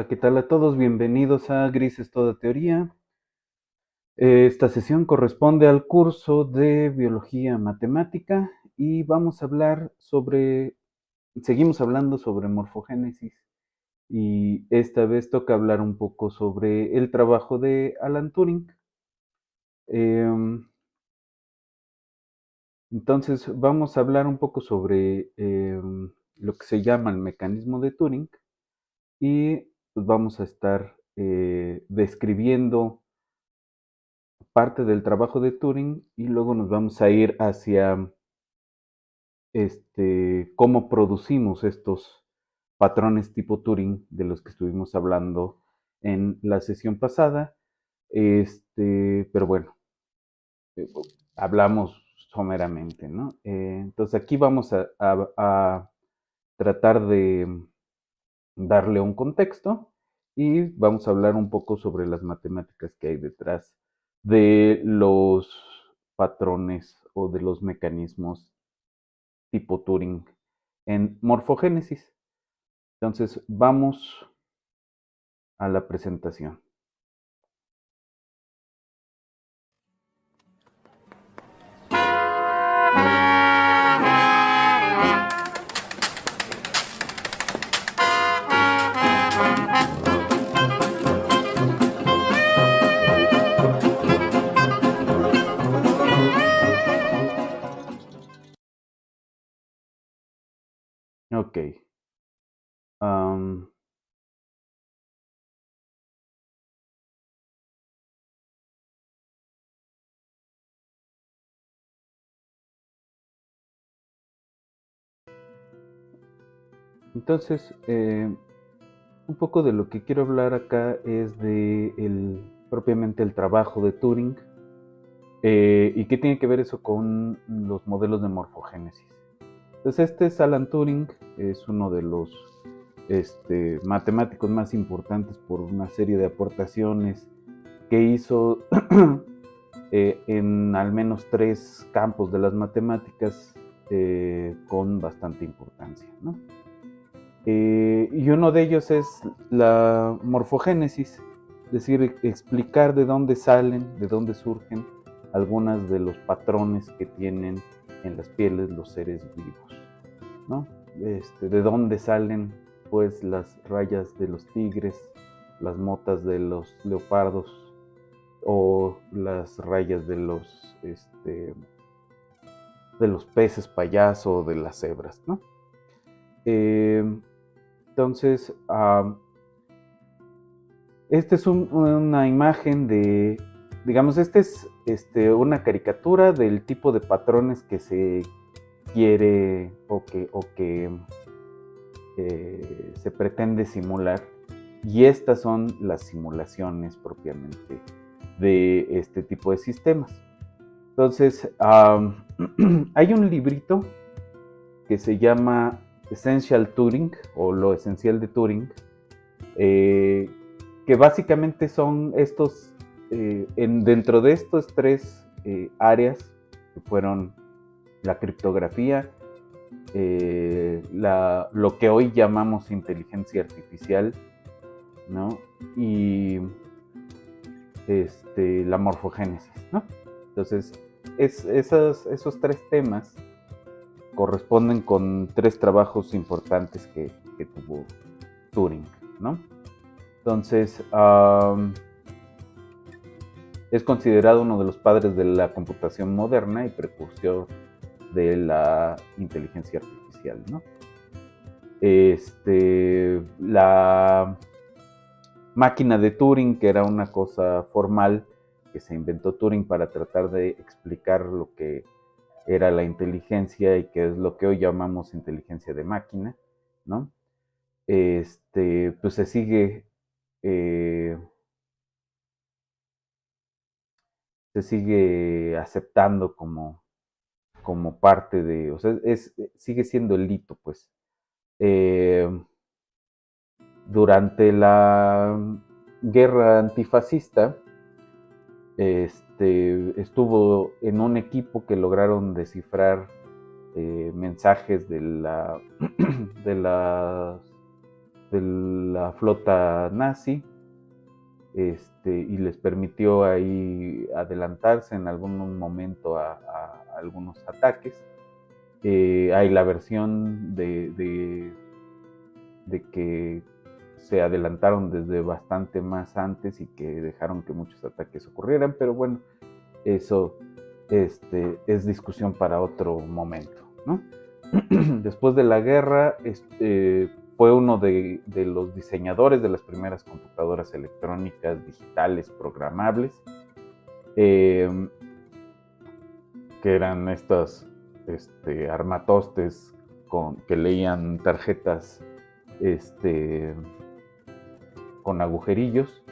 Hola, ¿qué tal a todos? Bienvenidos a Grises Toda Teoría. Esta sesión corresponde al curso de Biología Matemática y vamos a hablar seguimos hablando sobre morfogénesis y esta vez toca hablar un poco sobre el trabajo de Alan Turing. Em, entonces vamos a hablar un poco sobre lo que se llama el mecanismo de Turing y pues vamos a estar describiendo parte del trabajo de Turing y luego nos vamos a ir hacia cómo producimos estos patrones tipo Turing de los que estuvimos hablando en la sesión pasada. Pero bueno, eh, hablamos someramente, ¿no? Entonces aquí vamos a tratar de darle un contexto y vamos a hablar un poco sobre las matemáticas que hay detrás de los patrones o de los mecanismos tipo Turing en morfogénesis. Entonces, vamos a la presentación. Ok. Um, entonces, un poco de lo que quiero hablar acá es de propiamente el trabajo de Turing y qué tiene que ver eso con los modelos de morfogénesis. Entonces, este es Alan Turing, es uno de los matemáticos más importantes por una serie de aportaciones que hizo en al menos 3 campos de las matemáticas con bastante importancia, ¿no? Y uno de ellos es la morfogénesis, es decir, explicar de dónde salen, de dónde surgen algunos de los patrones que tienen en las pieles los seres vivos, ¿no? De dónde salen pues las rayas de los tigres, las motas de los leopardos o las rayas de los peces payaso o de las cebras, ¿no? Entonces, esta es una imagen digamos, esta es una caricatura del tipo de patrones que se quiere o que se pretende simular, y estas son las simulaciones propiamente de este tipo de sistemas. Entonces, hay un librito que se llama Essential Turing o Lo Esencial de Turing, que básicamente son estos, dentro de estos 3 áreas que fueron la criptografía, lo que hoy llamamos inteligencia artificial, ¿no? Y la morfogénesis, ¿no? Entonces, esos 3 temas corresponden con 3 trabajos importantes que tuvo Turing, ¿no? Entonces, es considerado uno de los padres de la computación moderna y precursor de la inteligencia artificial, ¿no? La máquina de Turing, que era una cosa formal que se inventó Turing para tratar de explicar lo que era la inteligencia y que es lo que hoy llamamos inteligencia de máquina, ¿no? Pues se sigue aceptando como parte de, o sea, sigue siendo el hito, pues. Durante la guerra antifascista, estuvo en un equipo que lograron descifrar mensajes de las de la flota nazi, y les permitió ahí adelantarse en algún momento a algunos ataques. Hay la versión de que se adelantaron desde bastante más antes y que dejaron que muchos ataques ocurrieran, pero bueno, eso es discusión para otro momento, ¿no? Después de la guerra, fue uno de los diseñadores de las primeras computadoras electrónicas digitales programables, que eran estas armatostes que leían tarjetas con agujerillos.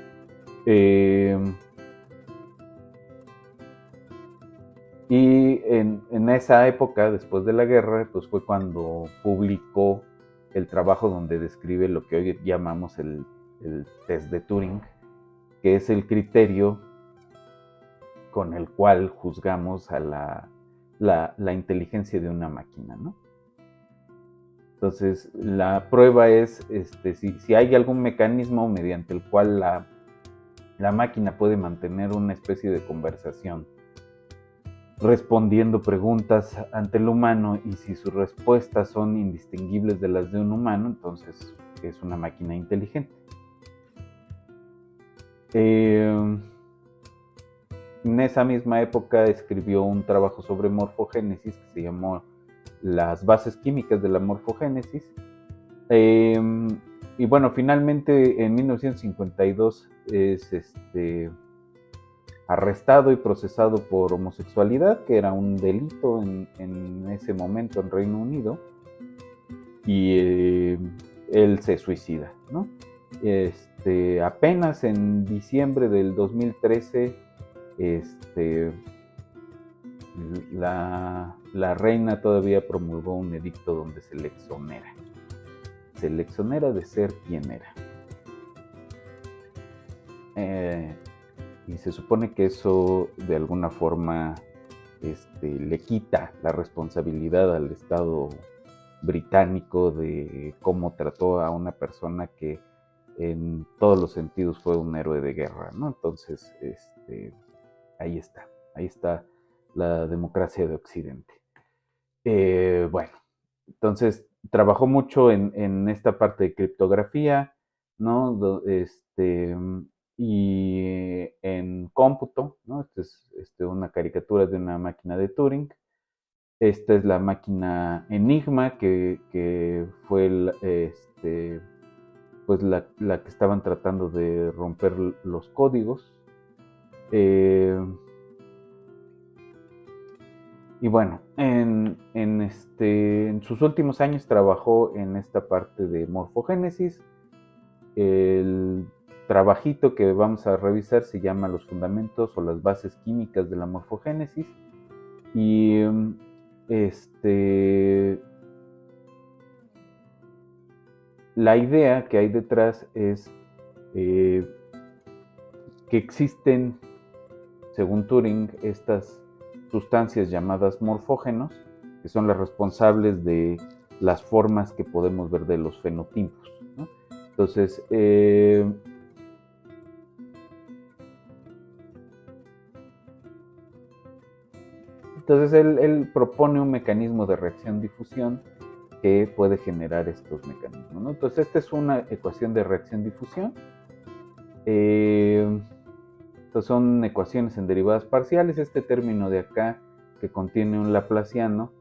Y en esa época, después de la guerra, pues fue cuando publicó el trabajo donde describe lo que hoy llamamos el test de Turing, que es el criterio con el cual juzgamos a la inteligencia de una máquina, ¿no? Entonces, la prueba es si hay algún mecanismo mediante el cual la máquina puede mantener una especie de conversación respondiendo preguntas ante el humano, y si sus respuestas son indistinguibles de las de un humano, entonces es una máquina inteligente. En esa misma época escribió un trabajo sobre morfogénesis que se llamó Las bases químicas de la morfogénesis. Y bueno, finalmente en 1952 es arrestado y procesado por homosexualidad, que era un delito en ese momento en Reino Unido, y él se suicida, ¿no? Apenas en diciembre del 2013, la reina todavía promulgó un edicto donde se le exonera de ser quien era. Y se supone que eso de alguna forma le quita la responsabilidad al Estado británico de cómo trató a una persona que en todos los sentidos fue un héroe de guerra, ¿no? Entonces, ahí está la democracia de Occidente. Bueno, entonces trabajó mucho en esta parte de criptografía, ¿no? Y en cómputo, ¿no? Esta es una caricatura de una máquina de Turing. Esta es la máquina Enigma, que fue pues la que estaban tratando de romper los códigos. Y bueno, en sus últimos años trabajó en esta parte de morfogénesis. El trabajito que vamos a revisar se llama Los fundamentos o las bases químicas de la morfogénesis. Y la idea que hay detrás es que existen, según Turing, estas sustancias llamadas morfógenos, que son las responsables de las formas que podemos ver de los fenotipos, ¿no? Entonces, él propone un mecanismo de reacción-difusión que puede generar estos mecanismos, ¿no? Entonces, esta es una ecuación de reacción-difusión. Entonces, son ecuaciones en derivadas parciales. Este término de acá, que contiene un laplaciano,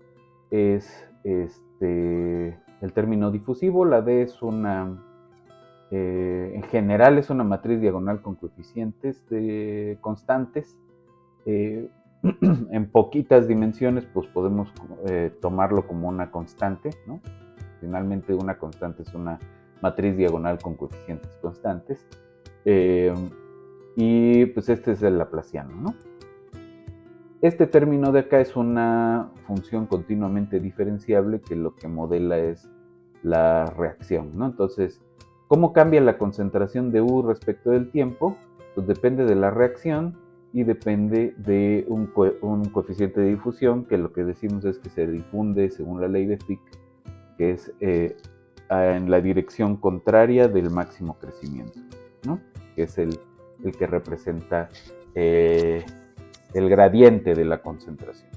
es el término difusivo. La D es en general es una matriz diagonal con coeficientes constantes. En poquitas dimensiones, pues podemos tomarlo como una constante, ¿no? Finalmente, una constante es una matriz diagonal con coeficientes constantes. Y pues este es el laplaciano, ¿no? Este término de acá es una función continuamente diferenciable que lo que modela es la reacción, ¿no? Entonces, ¿cómo cambia la concentración de U respecto del tiempo? Pues depende de la reacción y depende de un coeficiente de difusión, que lo que decimos es que se difunde según la ley de Fick, que es en la dirección contraria del máximo crecimiento, ¿no? Que es el que representa el gradiente de la concentración.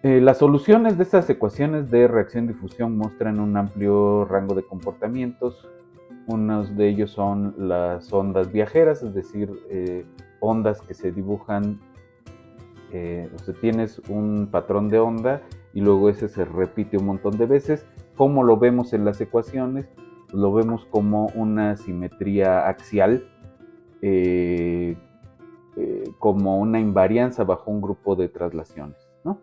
Las soluciones de estas ecuaciones de reacción-difusión muestran un amplio rango de comportamientos. Unos de ellos son las ondas viajeras, es decir, ondas que se dibujan, o sea, tienes un patrón de onda y luego ese se repite un montón de veces. ¿Cómo lo vemos en las ecuaciones? Pues lo vemos como una simetría axial, como una invarianza bajo un grupo de traslaciones, ¿no?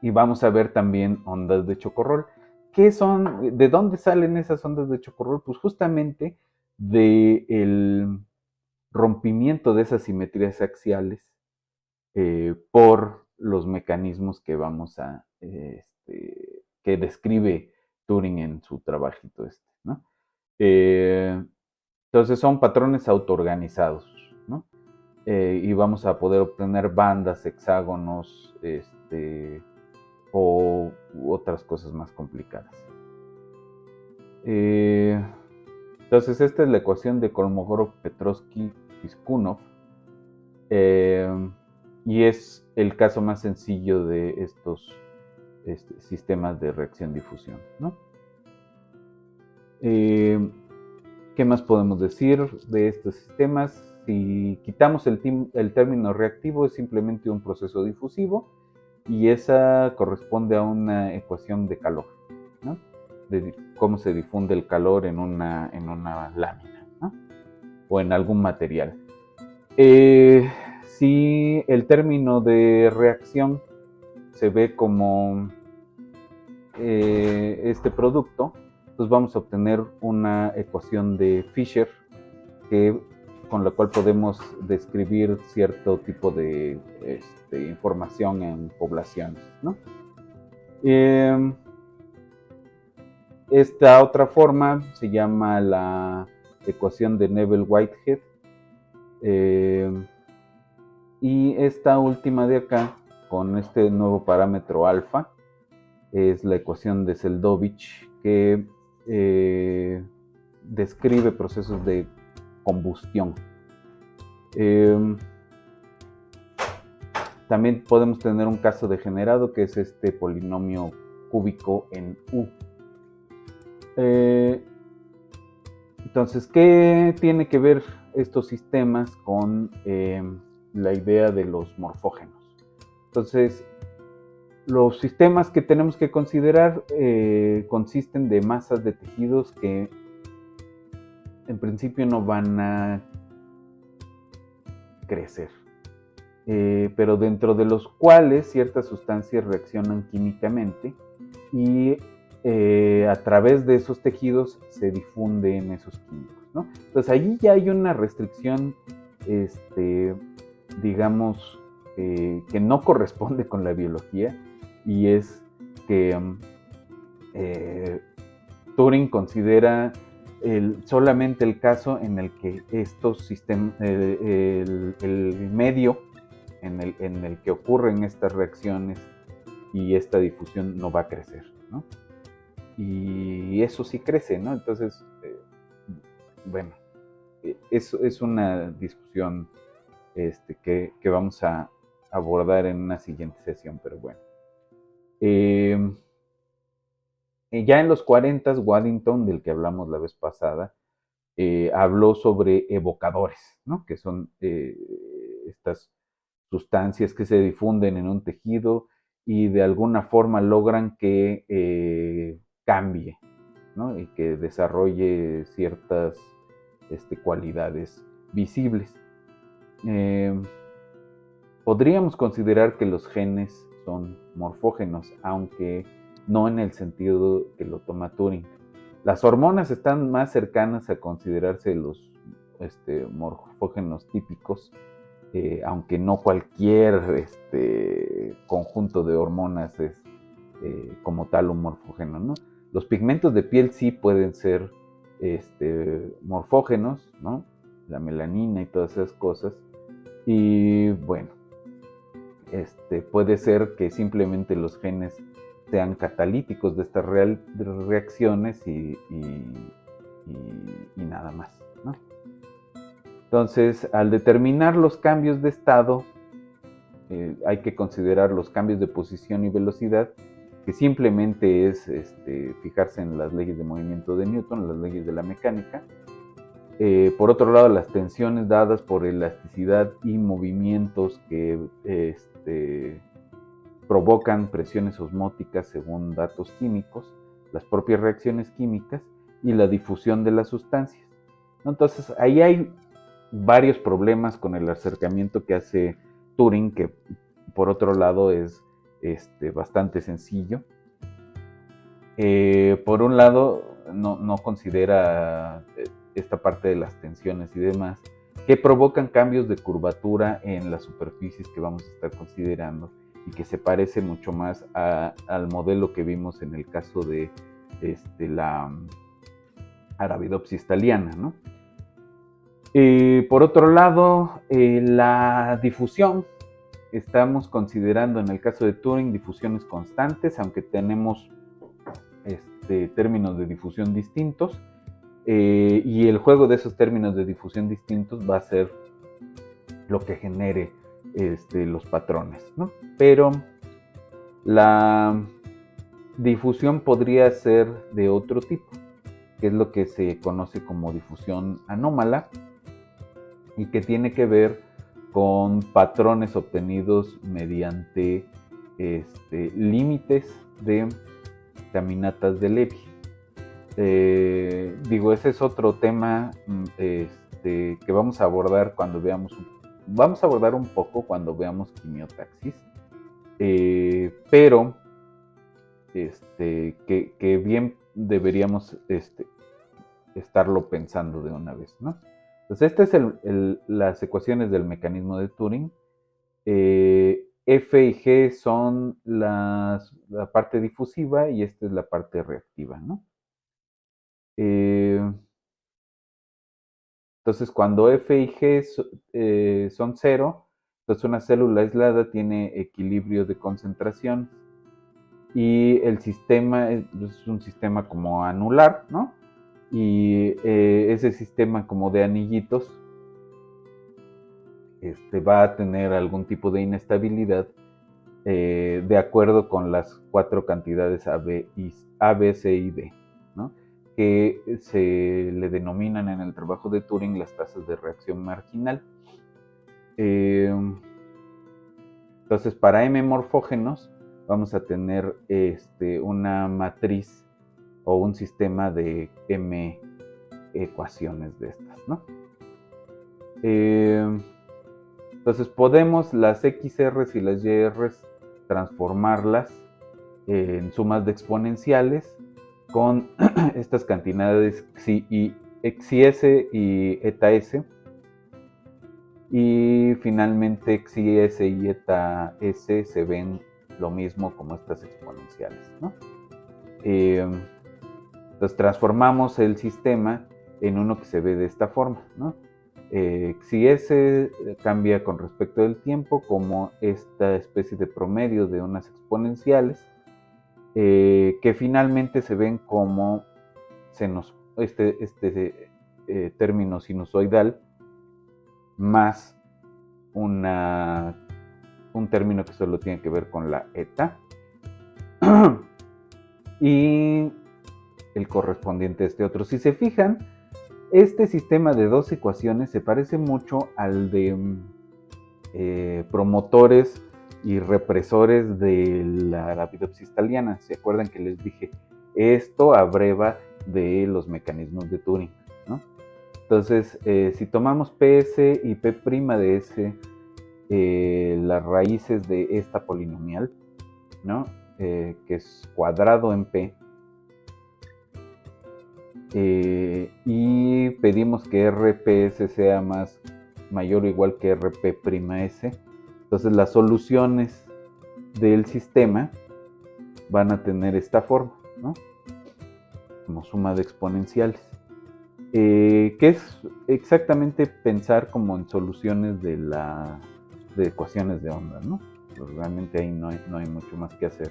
Y vamos a ver también ondas de chocorrol. ¿Qué son? ¿De dónde salen esas ondas de chocorrol? Pues justamente del rompimiento de esas simetrías axiales por los mecanismos que vamos a, que describe Turing en su trabajito ¿no? Entonces son patrones autoorganizados, ¿no? Y vamos a poder obtener bandas, hexágonos, o otras cosas más complicadas. Entonces esta es la ecuación de Kolmogorov-Petrovsky-Piskunov, y es el caso más sencillo de estos sistemas de reacción-difusión, ¿no? ¿Qué más podemos decir de estos sistemas? Si quitamos el término reactivo, es simplemente un proceso difusivo, y esa corresponde a una ecuación de calor, ¿no? De cómo se difunde el calor en una lámina, ¿no? O en algún material. Si el término de reacción se ve como este producto, pues vamos a obtener una ecuación de Fisher con la cual podemos describir cierto tipo de información en poblaciones, ¿no? Esta otra forma se llama la ecuación de Nebel-Whitehead, y esta última de acá, con este nuevo parámetro alfa, es la ecuación de Seldovich, que describe procesos de combustión. También podemos tener un caso degenerado, que es este polinomio cúbico en U. Entonces, ¿qué tiene que ver estos sistemas con la idea de los morfógenos? Entonces, los sistemas que tenemos que considerar consisten de masas de tejidos que en principio no van a crecer, pero dentro de los cuales ciertas sustancias reaccionan químicamente y a través de esos tejidos se difunden esos químicos, ¿no? Entonces allí ya hay una restricción, digamos, que no corresponde con la biología, y es que Turing considera solamente el caso en el que estos sistemas, el medio en el que ocurren estas reacciones y esta difusión no va a crecer, ¿no? Y eso sí crece, ¿no? Entonces, bueno, es una discusión que vamos a abordar en una siguiente sesión, pero bueno. Ya en los 40, Waddington, del que hablamos la vez pasada, habló sobre evocadores, ¿no? Que son estas sustancias que se difunden en un tejido y de alguna forma logran que cambie, ¿no? Y que desarrolle ciertas cualidades visibles. Podríamos considerar que los genes son morfógenos, aunque no en el sentido que lo toma Turing. Las hormonas están más cercanas a considerarse los morfógenos típicos, aunque no cualquier conjunto de hormonas es como tal un morfógeno, ¿no? Los pigmentos de piel sí pueden ser morfógenos, ¿no? La melanina y todas esas cosas. Y bueno, puede ser que simplemente los genes sean catalíticos de estas reacciones y nada más, ¿no? Entonces, al determinar los cambios de estado, hay que considerar los cambios de posición y velocidad, que simplemente es fijarse en las leyes de movimiento de Newton, las leyes de la mecánica. Por otro lado, las tensiones dadas por elasticidad y movimientos que provocan presiones osmóticas según datos químicos, las propias reacciones químicas y la difusión de las sustancias, ¿no? Entonces, ahí hay varios problemas con el acercamiento que hace Turing, que por otro lado es bastante sencillo. Por un lado, no considera esta parte de las tensiones y demás, que provocan cambios de curvatura en las superficies que vamos a estar considerando y que se parece mucho más al modelo que vimos en el caso de la Arabidopsis thaliana, ¿no? Por otro lado, la difusión. Estamos considerando en el caso de Turing difusiones constantes, aunque tenemos términos de difusión distintos, y el juego de esos términos de difusión distintos va a ser lo que genere los patrones, ¿no? Pero la difusión podría ser de otro tipo, que es lo que se conoce como difusión anómala y que tiene que ver con patrones obtenidos mediante límites de caminatas de Levy. Ese es otro tema que vamos a abordar cuando veamos un poco cuando veamos quimiotaxis, pero que bien deberíamos estarlo pensando de una vez, ¿no? Entonces, estas es las ecuaciones del mecanismo de Turing. F y G son la parte difusiva y esta es la parte reactiva, ¿no? Entonces, cuando F y G son 0, entonces una célula aislada tiene equilibrio de concentración y el sistema es un sistema como anular, ¿no? Y ese sistema como de anillitos va a tener algún tipo de inestabilidad de acuerdo con las 4 cantidades A, B, C y D, ¿no? Que se le denominan en el trabajo de Turing las tasas de reacción marginal. Entonces, para M morfógenos vamos a tener una matriz o un sistema de M ecuaciones de estas, ¿no? Entonces podemos las XRs y las YRs transformarlas en sumas de exponenciales con estas cantidades xi s y eta s, y finalmente xi s y eta s se ven lo mismo como estas exponenciales, ¿no? Entonces transformamos el sistema en uno que se ve de esta forma, ¿no? Xi s cambia con respecto del tiempo como esta especie de promedio de unas exponenciales que finalmente se ven como término sinusoidal más un término que solo tiene que ver con la eta y el correspondiente a este otro. Si se fijan, este sistema de dos ecuaciones se parece mucho al de promotores y represores de la Arabidopsis thaliana. ¿Se acuerdan que les dije? Esto abreva de los mecanismos de Turing, ¿no? Entonces, si tomamos PS y P' de S, las raíces de esta polinomial, ¿no? Que es cuadrado en P, y pedimos que RPS sea mayor o igual que RP', entonces las soluciones del sistema van a tener esta forma, ¿no? Como suma de exponenciales, que es exactamente pensar como en soluciones de ecuaciones de onda, ¿no? pues realmente ahí no hay mucho más que hacer.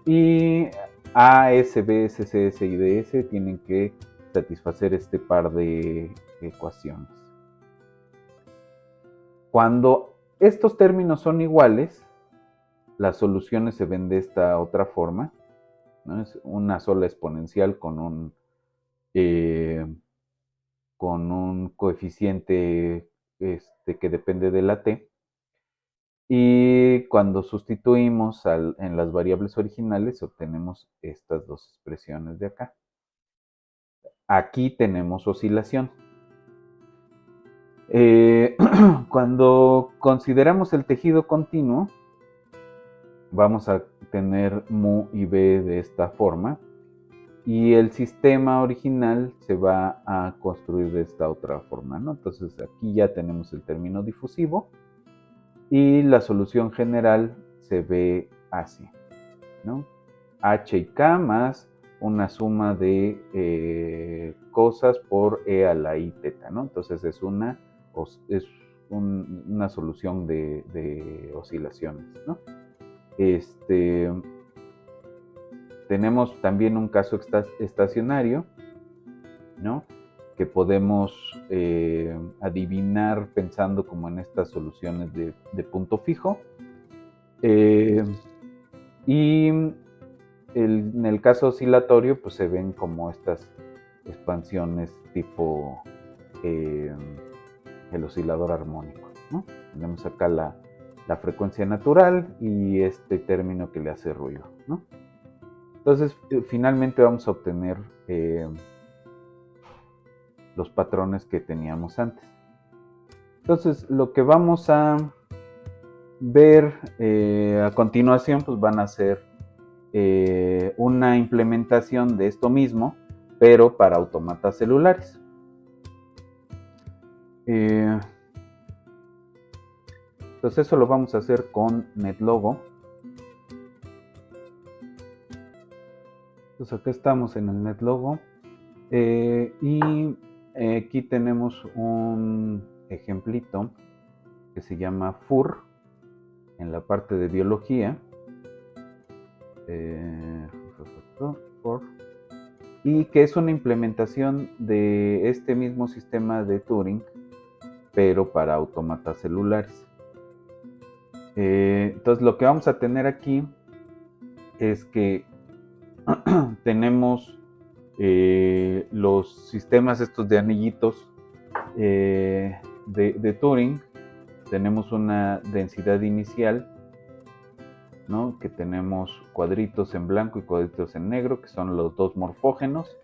Y A, S, B, S, C, S y D, S tienen que satisfacer este par de ecuaciones. Cuando estos términos son iguales, las soluciones se ven de esta otra forma, ¿no? Es una sola exponencial con un coeficiente que depende de la t. Y cuando sustituimos en las variables originales, obtenemos estas dos expresiones de acá. Aquí tenemos oscilación. Cuando consideramos el tejido continuo, vamos a tener mu y b de esta forma, y el sistema original se va a construir de esta otra forma, ¿no? Entonces aquí ya tenemos el término difusivo y la solución general se ve así, ¿no? H y K más una suma de cosas por E a la I teta, ¿no? Entonces es una solución de oscilaciones, ¿no? Tenemos también un caso estacionario, ¿no? Que podemos adivinar pensando como en estas soluciones de punto fijo. Y en el caso oscilatorio, pues se ven como estas expansiones tipo el oscilador armónico, ¿no? Tenemos acá la frecuencia natural y este término que le hace ruido, ¿no? Entonces, finalmente vamos a obtener los patrones que teníamos antes. Entonces, lo que vamos a ver a continuación, pues van a ser una implementación de esto mismo, pero para autómatas celulares. Entonces, eso lo vamos a hacer con NetLogo. Entonces, acá estamos en el NetLogo. Y aquí tenemos un ejemplito que se llama FUR en la parte de biología. Y que es una implementación de este mismo sistema de Turing, pero para autómatas celulares. Entonces lo que vamos a tener aquí es que tenemos los sistemas estos de anillitos de Turing. Tenemos una densidad inicial, ¿no? Que tenemos cuadritos en blanco y cuadritos en negro, que son los dos morfógenos,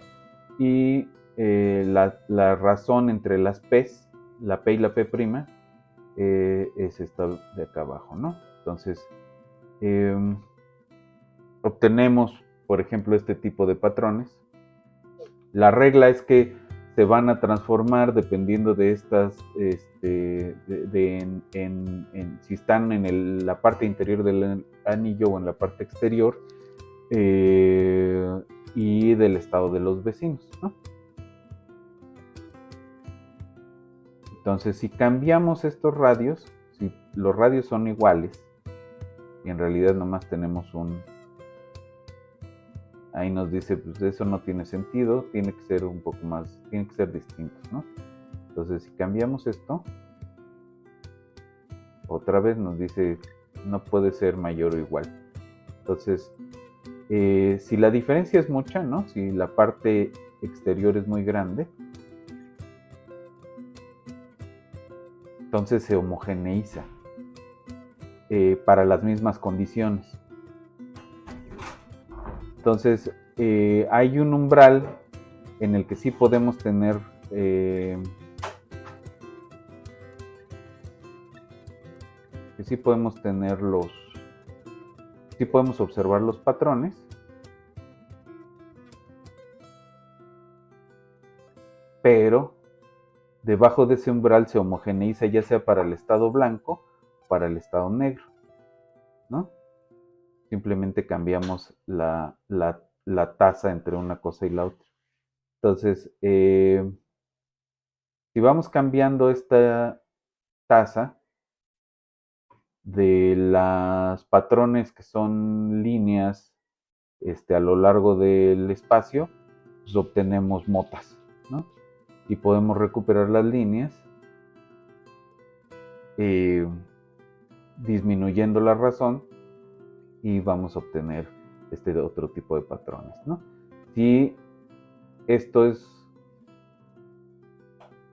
y la razón entre las P's, la P y la P', es esta de acá abajo, ¿no? Entonces, obtenemos, por ejemplo, este tipo de patrones. La regla es que se van a transformar dependiendo de estas, si están en la parte interior del anillo o en la parte exterior, y del estado de los vecinos, ¿no? Entonces, si cambiamos estos radios, si los radios son iguales, y en realidad nomás tenemos ahí nos dice, pues eso no tiene sentido, tiene que ser un poco más, tiene que ser distinto, ¿no? Entonces, si cambiamos esto, otra vez nos dice, no puede ser mayor o igual. Entonces, si la diferencia es mucha, ¿no? Si la parte exterior es muy grande, entonces se homogeneiza para las mismas condiciones. Entonces, hay un umbral en el que sí podemos tener sí podemos observar los patrones, pero debajo de ese umbral se homogeneiza ya sea para el estado blanco o para el estado negro, ¿no? Simplemente cambiamos la tasa entre una cosa y la otra. Entonces, si vamos cambiando esta tasa, de los patrones que son líneas a lo largo del espacio, pues obtenemos motas, ¿no? Y podemos recuperar las líneas disminuyendo la razón y vamos a obtener otro tipo de patrones, ¿no? Si esto es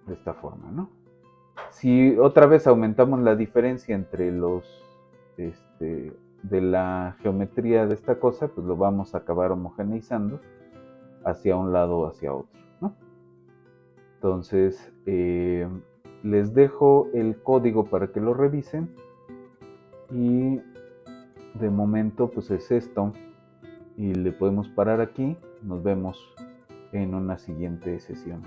de esta forma, ¿no? Si otra vez aumentamos la diferencia entre los de la geometría de esta cosa, pues lo vamos a acabar homogeneizando hacia un lado o hacia otro, ¿no? Entonces, les dejo el código para que lo revisen y de momento pues es esto y le podemos parar aquí. Nos vemos en una siguiente sesión.